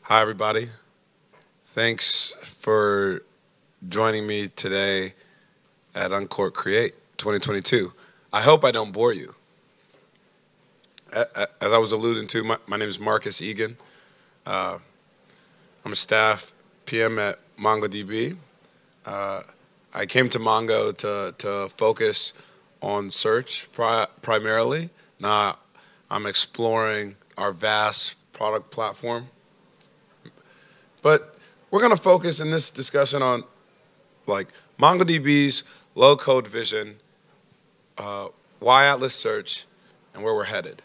Hi, everybody. Thanks for joining me today at Uncork Create 2022. I hope I don't bore you. As I was alluding to, my name is Marcus Egan. I'm a staff PM at MongoDB. I came to Mongo to focus on search primarily. Now I'm exploring our vast product platform. But we're going to focus in this discussion on MongoDB's low-code vision, why Atlas Search, and where we're headed.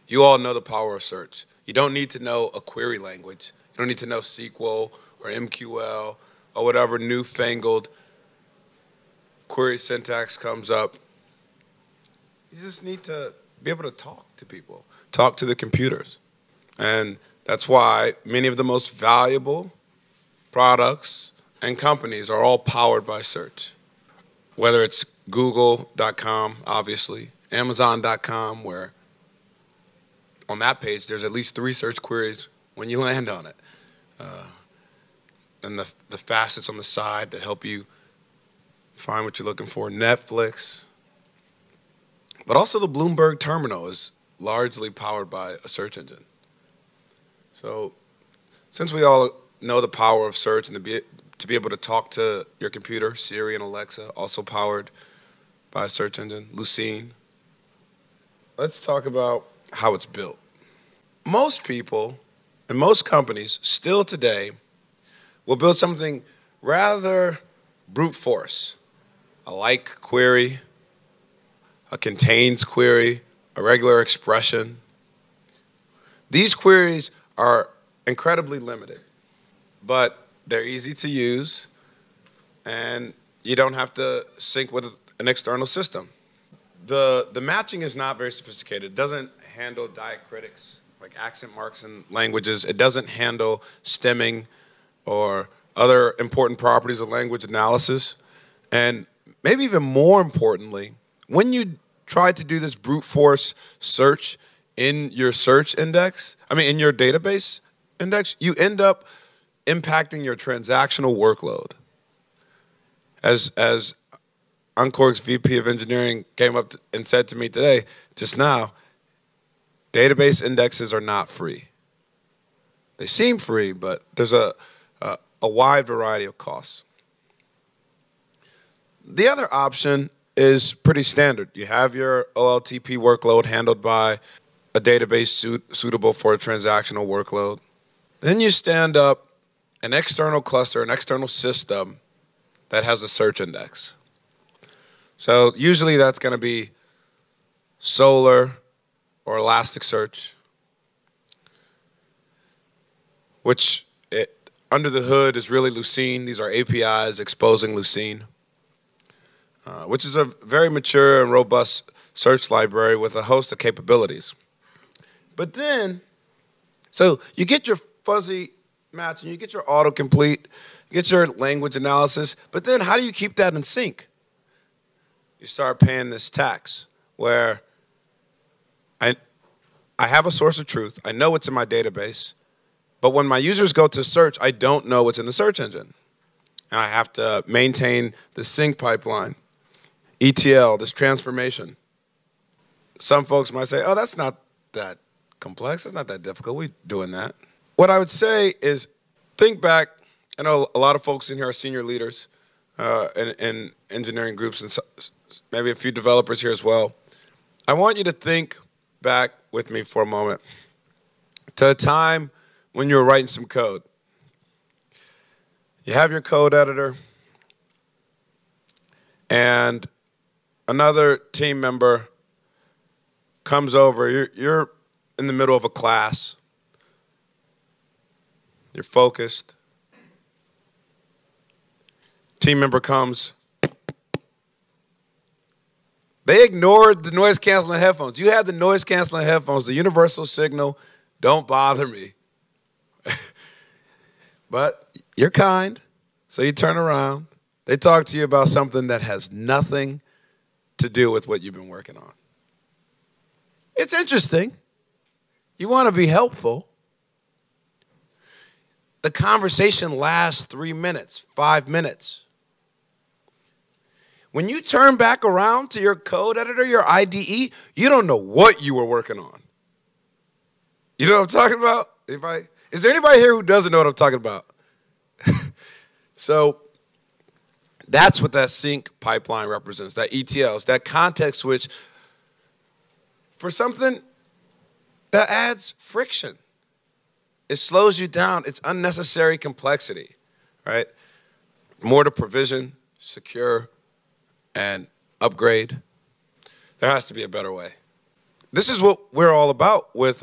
You all know the power of search. You don't need to know a query language. You don't need to know SQL or MQL or whatever newfangled query syntax comes up. You just need to be able to talk to people, talk to the computers. And that's why many of the most valuable products and companies are all powered by search. Whether it's Google.com, obviously, Amazon.com, where on that page there's at least 3 search queries when you land on it. And the facets on the side that help you find what you're looking for. Netflix. But also the Bloomberg terminal is largely powered by a search engine. So since we all know the power of search and to be able to talk to your computer, Siri and Alexa, also powered by a search engine, Lucene, let's talk about how it's built. Most people and most companies still today will build something rather brute force. A like query, a contains query, a regular expression. These queries are incredibly limited, but they're easy to use, and you don't have to sync with an external system. The matching is not very sophisticated. It doesn't handle diacritics, like accent marks in languages. It doesn't handle stemming or other important properties of language analysis. And maybe even more importantly, when you try to do this brute force search in your search index, in your database index, you end up impacting your transactional workload. As Uncork's VP of Engineering came up and said to me today, just now, database indexes are not free. They seem free, but there's a wide variety of costs. The other option is pretty standard. You have your OLTP workload handled by a database suitable for a transactional workload. Then you stand up an external cluster, an external system that has a search index. So usually that's going to be Solr or Elasticsearch, which under the hood is really Lucene. These are APIs exposing Lucene, which is a very mature and robust search library with a host of capabilities. But then, so you get your fuzzy matching, you get your autocomplete, you get your language analysis, but then how do you keep that in sync? You start paying this tax where I have a source of truth, I know what's in my database, but when my users go to search, I don't know what's in the search engine. And I have to maintain the sync pipeline, ETL, this transformation. Some folks might say, oh, that's not that complex. It's not that difficult. We're doing that. What I would say is think back. I know a lot of folks in here are senior leaders in engineering groups and maybe a few developers here as well. I want you to think back with me for a moment to a time when you were writing some code. You have your code editor, and another team member comes over. You're in the middle of a class. You're focused. Team member comes. They ignored the noise-canceling headphones. You had the noise-canceling headphones, the universal signal, don't bother me. But you're kind, so you turn around. They talk to you about something that has nothing to do with what you've been working on. It's interesting. You want to be helpful. the conversation lasts 3 minutes, 5 minutes. When you turn back around to your code editor, your IDE, you don't know what you were working on. You know what I'm talking about? Anybody? Is there anybody here who doesn't know what I'm talking about? So that's what that sync pipeline represents, that ETL. It's that context switch for something that adds friction. It slows you down. It's unnecessary complexity, right? More to provision, secure, and upgrade. There has to be a better way. This is what we're all about with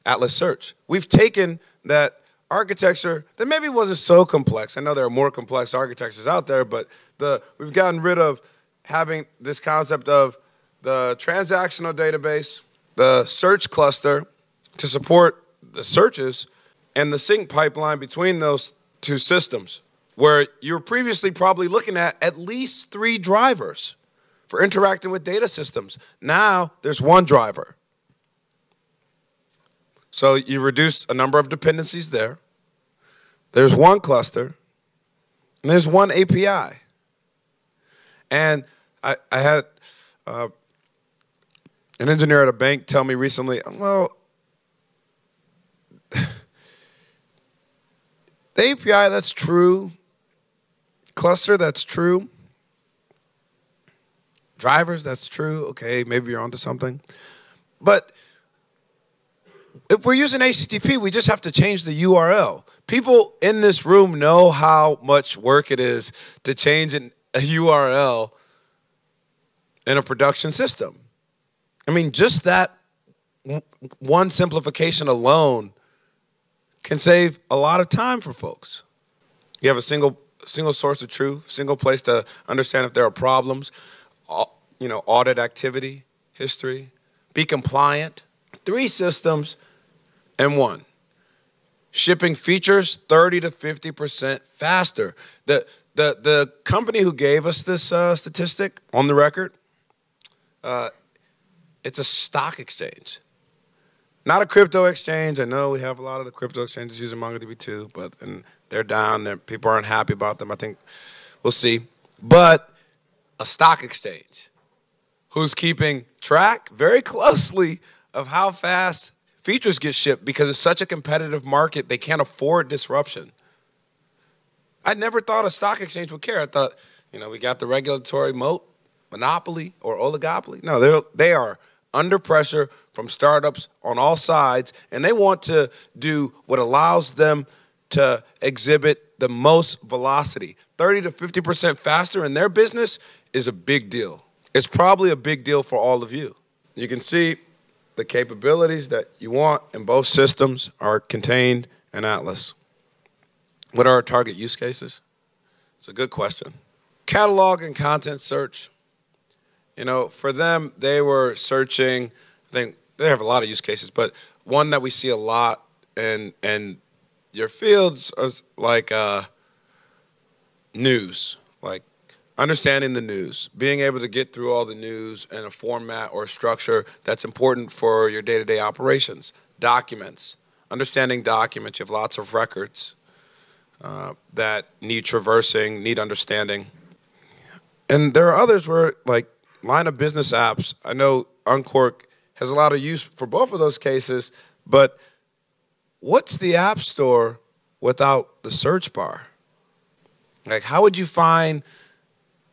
Atlas Search. We've taken that architecture that maybe wasn't so complex. I know there are more complex architectures out there, but we've gotten rid of having this concept of the transactional database, the search cluster to support the searches, and the sync pipeline between those two systems, where you were previously probably looking at least 3 drivers for interacting with data systems. Now there's 1 driver. So you reduce a number of dependencies there. There's 1 cluster, and there's 1 API. And I had an engineer at a bank tell me recently, well, the API, that's true. Cluster, that's true. Drivers, that's true. Okay, maybe you're onto something. But if we're using HTTP, we just have to change the URL. People in this room know how much work it is to change a URL in a production system. I mean, just that one simplification alone can save a lot of time for folks. You have a single source of truth, single place to understand if there are problems, audit activity, history, be compliant. 3 systems in 1. Shipping features 30 to 50% faster. The company who gave us this statistic on the record, it's a stock exchange. Not a crypto exchange. I know we have a lot of the crypto exchanges using MongoDB too, and they're down. People aren't happy about them. I think we'll see. But a stock exchange who's keeping track very closely of how fast features get shipped because it's such a competitive market, they can't afford disruption. I never thought a stock exchange would care. I thought, we got the regulatory moat, monopoly, or oligopoly. No, they are under pressure from startups on all sides, and they want to do what allows them to exhibit the most velocity. 30 to 50% faster in their business is a big deal. It's probably a big deal for all of you. You can see the capabilities that you want in both systems are contained in Atlas. What are our target use cases? It's a good question. Catalog and content search. For them, they were searching, I think they have a lot of use cases, but one that we see a lot in your fields is like news, like understanding the news, being able to get through all the news in a format or a structure that's important for your day-to-day operations. Documents, understanding documents. You have lots of records that need traversing, need understanding. And there are others where, like, line of business apps. I know Uncork has a lot of use for both of those cases, but what's the App Store without the search bar? Like, how would you find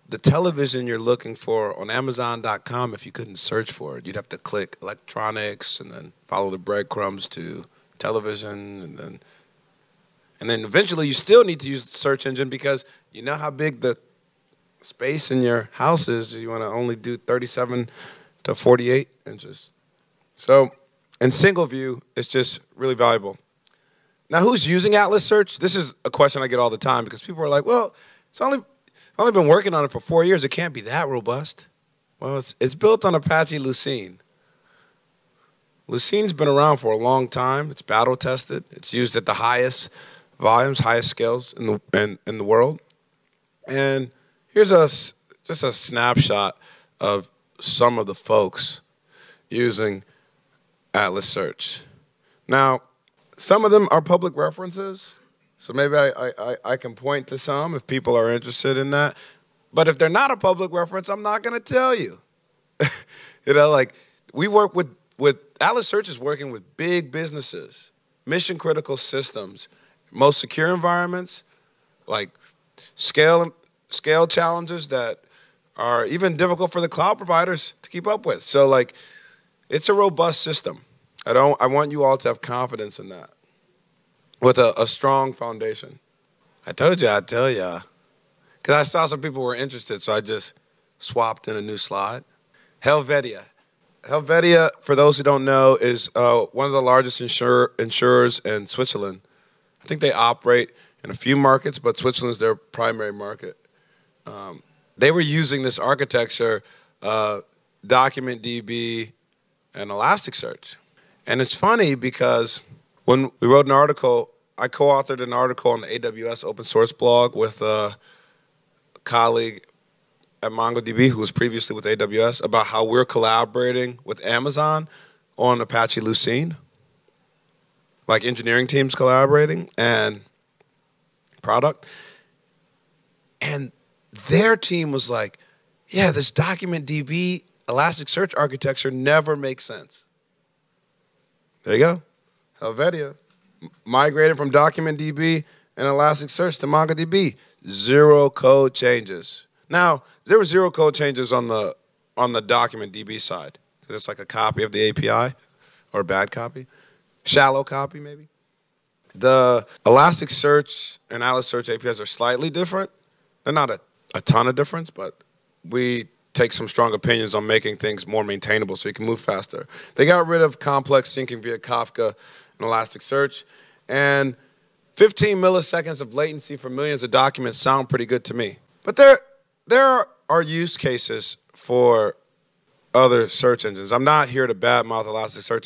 the television you're looking for on Amazon.com if you couldn't search for it? You'd have to click electronics and then follow the breadcrumbs to television, and then eventually you still need to use the search engine because you know how big the space in your house is. You want to only do 37 to 48 inches. So in single view, it's just really valuable. Now, who's using Atlas Search? This is a question I get all the time because people are like, well, it's only been working on it for 4 years. It can't be that robust. Well, it's built on Apache Lucene. Lucene's been around for a long time. It's battle tested. It's used at the highest volumes, highest scales in the world. And here's just a snapshot of some of the folks using Atlas Search. Now, some of them are public references. So maybe I can point to some if people are interested in that. But if they're not a public reference, I'm not going to tell you. You know, like we work with Atlas Search is working with big businesses, mission critical systems, most secure environments, like scale challenges that are even difficult for the cloud providers to keep up with. So like it's a robust system. I want you all to have confidence in that with a strong foundation. I told you I'd tell ya. Because I saw some people were interested, so I just swapped in a new slide. Helvetia. Helvetia, for those who don't know, is one of the largest insurers in Switzerland. I think they operate in a few markets, but Switzerland's their primary market. They were using this architecture, DocumentDB, and Elasticsearch. And it's funny because when we wrote an article, I co-authored an article on the AWS open source blog with a colleague at MongoDB who was previously with AWS about how we're collaborating with Amazon on Apache Lucene, like engineering teams collaborating and product. And their team was like, yeah, this DocumentDB Elasticsearch architecture never makes sense. There you go. Helvetia migrated from DocumentDB and Elasticsearch to MongoDB. 0 code changes. Now, there were 0 code changes on the DocumentDB side, because it's like a copy of the API, or a bad copy, shallow copy maybe. The Elasticsearch and Atlas Search APIs are slightly different. They're not a ton of difference, but we take some strong opinions on making things more maintainable so you can move faster. They got rid of complex syncing via Kafka and Elasticsearch, and 15 milliseconds of latency for millions of documents sound pretty good to me. But there are use cases for other search engines. I'm not here to badmouth Elasticsearch.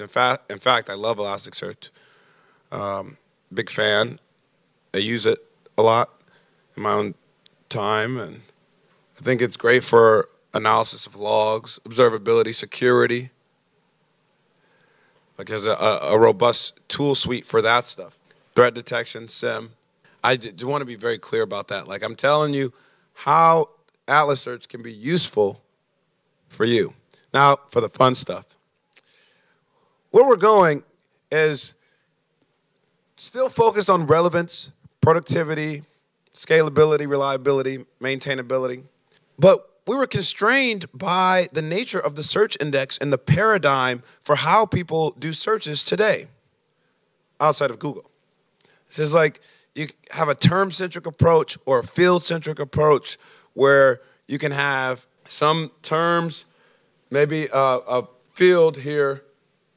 In fact, I love Elasticsearch. Big fan. I use it a lot in my own time, and I think it's great for analysis of logs, observability, security. Like there's a robust tool suite for that stuff. Threat detection, SIEM. I do want to be very clear about that. Like I'm telling you how Atlas Search can be useful for you. Now, for the fun stuff. Where we're going is still focused on relevance, productivity, scalability, reliability, maintainability. But we were constrained by the nature of the search index and the paradigm for how people do searches today outside of Google. This is like you have a term-centric approach or a field-centric approach where you can have some terms, maybe a field here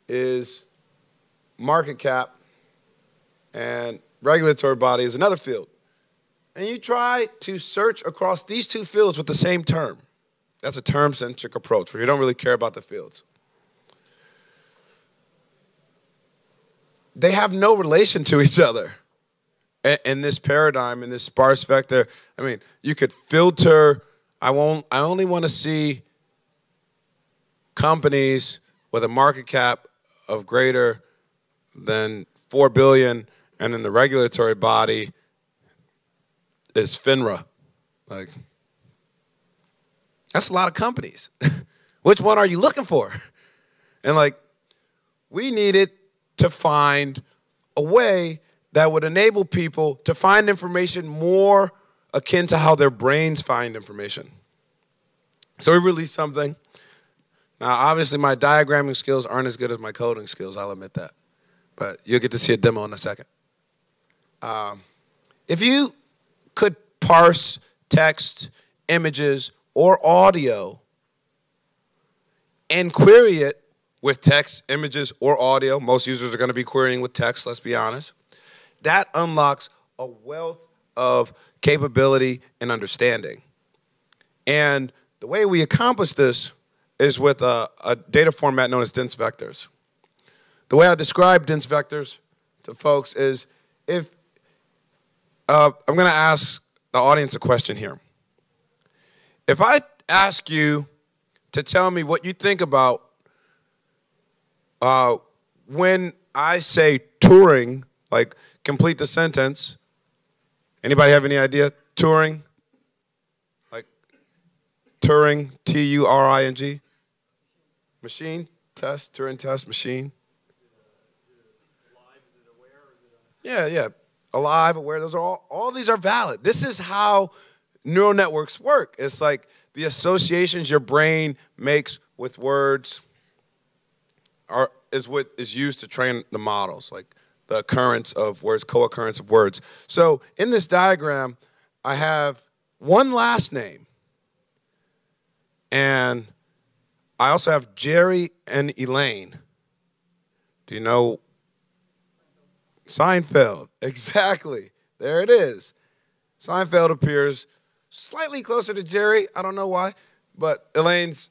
is market cap and regulatory body is another field. And you try to search across these two fields with the same term. That's a term-centric approach where you don't really care about the fields. They have no relation to each other in this paradigm, in this sparse vector. I mean, you could filter, I only want to see companies with a market cap of greater than 4 billion, and then the regulatory body is FINRA. Like, that's a lot of companies. Which one are you looking for? And like, we needed to find a way that would enable people to find information more akin to how their brains find information. So we released something. Now, obviously, my diagramming skills aren't as good as my coding skills, I'll admit that. But you'll get to see a demo in a second. If you could parse text, images, or audio and query it with text, images, or audio, most users are going to be querying with text, let's be honest, that unlocks a wealth of capability and understanding. And the way we accomplish this is with a data format known as dense vectors. The way I describe dense vectors to folks is if I'm going to ask the audience a question here. If I ask you to tell me what you think about when I say Turing, like complete the sentence, Anybody have any idea? Turing? Like Turing, T-U-R-I-N-G? Machine test, Turing test, machine. Yeah. Alive, aware, those are all these are valid. This is how neural networks work. It's like the associations your brain makes with words is what is used to train the models, like the occurrence of words, co-occurrence of words. So in this diagram, I have one last name. And I also have Jerry and Elaine. Do you know? Seinfeld, exactly. There it is. Seinfeld appears slightly closer to Jerry. I don't know why, but Elaine's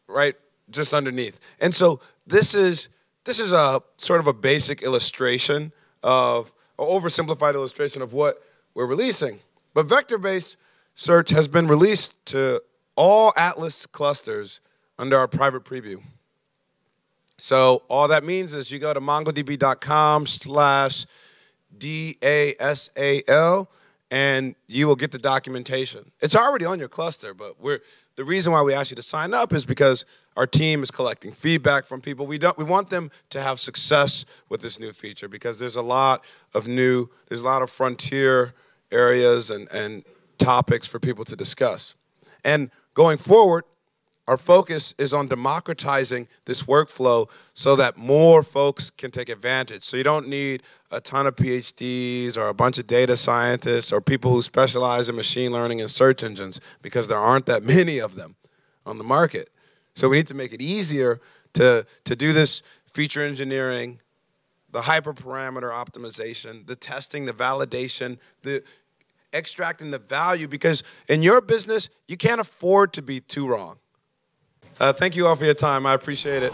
right just underneath. And so this is a sort of a basic illustration of, or oversimplified illustration of what we're releasing. But vector-based search has been released to all Atlas clusters under our private preview. So all that means is you go to mongodb.com/DASAL and you will get the documentation. It's already on your cluster, but the reason why we ask you to sign up is because our team is collecting feedback from people. We want them to have success with this new feature because there's a lot of frontier areas and topics for people to discuss. And going forward, our focus is on democratizing this workflow so that more folks can take advantage. So you don't need a ton of PhDs or a bunch of data scientists or people who specialize in machine learning and search engines because there aren't that many of them on the market. So we need to make it easier to do this feature engineering, the hyperparameter optimization, the testing, the validation, the extracting the value, because in your business, you can't afford to be too wrong. Thank you all for your time. I appreciate it.